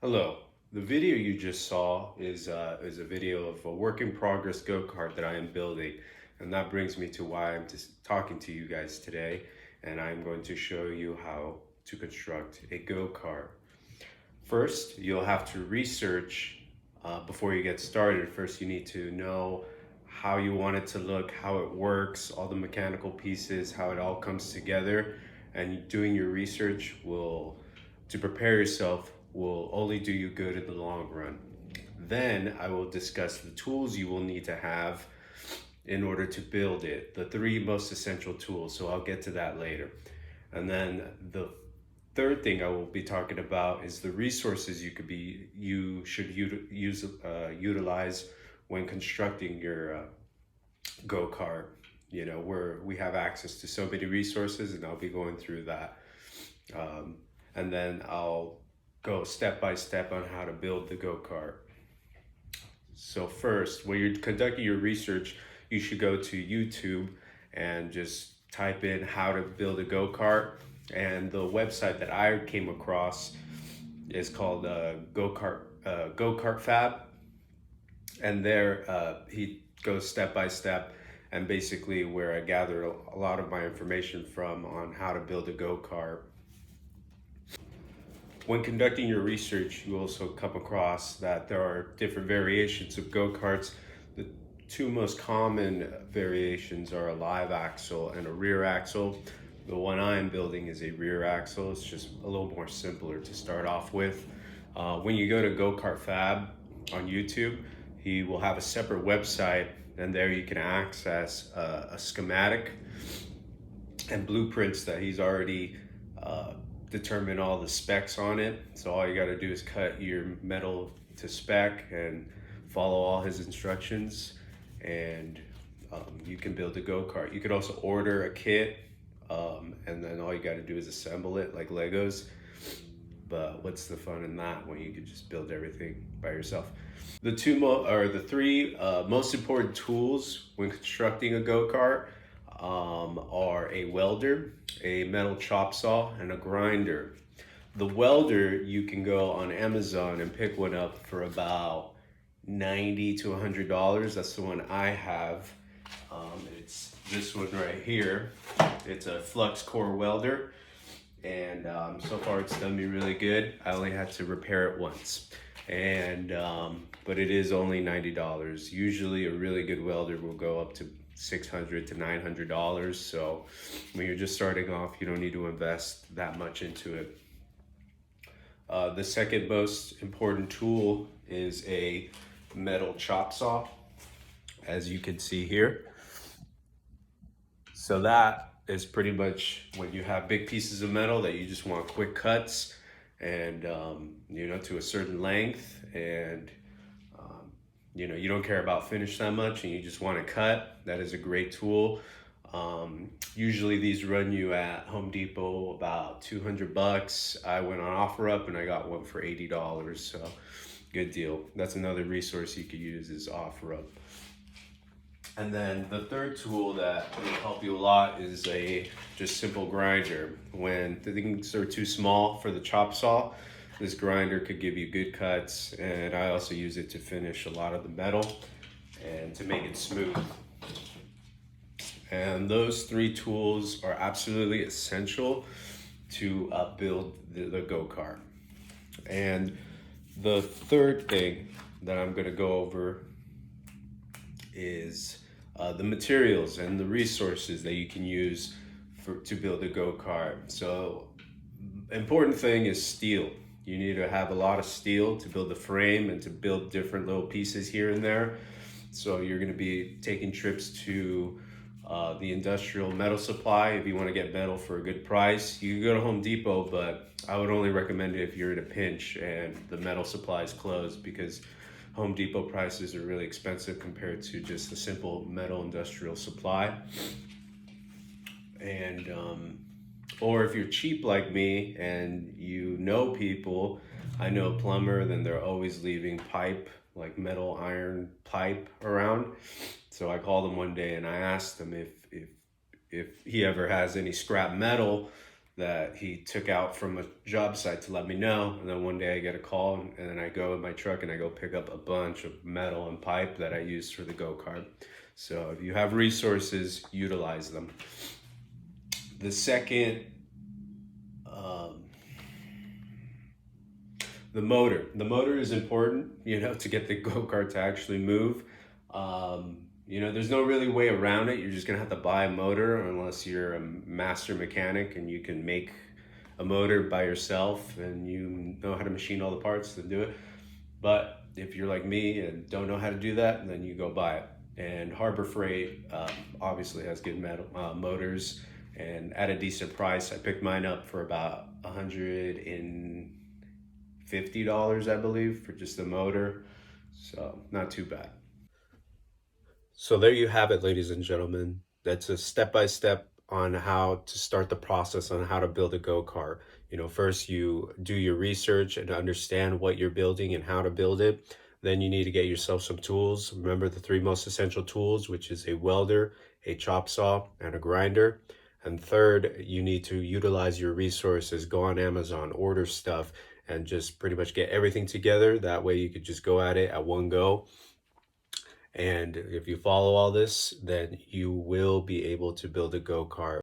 Hello. The video you just saw is a video of a work in progress go-kart that I am building. And that brings me to why I'm just talking to you guys today. And I'm going to show you how to construct a go-kart. First, you'll have to research before you get started. First, you need to know how you want it to look, how it works, all the mechanical pieces, how it all comes together. And doing your research to prepare yourself, will only do you good in the long run. Then I will discuss the tools you will need to have in order to build it, the three most essential tools. So I'll get to that later. And then the third thing I will be talking about is the resources you should utilize when constructing your go-kart. You know, where we have access to so many resources, and I'll be going through that. And then I'll go step by step on how to build the go-kart. So first, when you're conducting your research, you should go to YouTube and just type in how to build a go-kart. And the website that I came across is called Go-Kart Fab. And there he goes step by step, and basically where I gathered a lot of my information from on how to build a go-kart. When conducting your research, you also come across that there are different variations of go-karts. The two most common variations are a live axle and a rear axle. The one I'm building is a rear axle. It's just a little more simpler to start off with. When you go to Go-Kart Fab on YouTube, he will have a separate website, and there you can access a schematic and blueprints that he's already determined all the specs on it. So all you got to do is cut your metal to spec and follow all his instructions, and you can build a go-kart. You could also order a kit, and then all you got to do is assemble it like Legos. But what's the fun in that when you could just build everything by yourself? The three most important tools when constructing a go-kart are a welder, a metal chop saw, and a grinder. The welder, you can go on Amazon and pick one up for about $90 to $100. That's the one I have. It's this one right here. It's a flux core welder, and so far it's done me really good. I only had to repair it once, and but it is only $90. Usually a really good welder will go up to $600 to $900. So when you're just starting off, you don't need to invest that much into it. The second most important tool is a metal chop saw, as you can see here. So that is pretty much when you have big pieces of metal that you just want quick cuts, and to a certain length, and you don't care about finish that much and you just want to cut. That is a great tool. Usually these run you at Home Depot about $200. I went on OfferUp and I got one for $80, so good deal. That's another resource you could use, is OfferUp. And then the third tool that will help you a lot is a just simple grinder. When things are too small for the chop saw, this grinder could give you good cuts, and I also use it to finish a lot of the metal and to make it smooth. And those three tools are absolutely essential to build the go-kart. And the third thing that I'm gonna go over is the materials and the resources that you can use to build a go-kart. So important thing is steel. You need to have a lot of steel to build the frame and to build different little pieces here and there. So you're going to be taking trips to the industrial metal supply if you want to get metal for a good price. You can go to Home Depot, but I would only recommend it if you're in a pinch and the metal supply is closed, because Home Depot prices are really expensive compared to just a simple metal industrial supply. And or if you're cheap like me and you know people, I know a plumber, then they're always leaving pipe, like metal iron pipe around. So I called him one day and I asked him if he ever has any scrap metal that he took out from a job site to let me know. And then one day I get a call, and then I go in my truck and I go pick up a bunch of metal and pipe that I use for the go-kart. So if you have resources, utilize them. The second, um, the motor. The motor is important, to get the go-kart to actually move. There's no really way around it. You're just gonna have to buy a motor unless you're a master mechanic and you can make a motor by yourself and you know how to machine all the parts to do it. But if you're like me and don't know how to do that, then you go buy it. And Harbor Freight obviously has good motors, and at a decent price. I picked mine up for about $150, I believe, for just the motor. So not too bad. So there you have it, ladies and gentlemen. That's a step by step on how to start the process on how to build a go-kart. First you do your research and understand what you're building and how to build it. Then you need to get yourself some tools. Remember the three most essential tools, which is a welder, a chop saw, and a grinder. And third, you need to utilize your resources. Go on Amazon, order stuff, and just pretty much get everything together. That way you could just go at it at one go. And if you follow all this, then you will be able to build a go-kart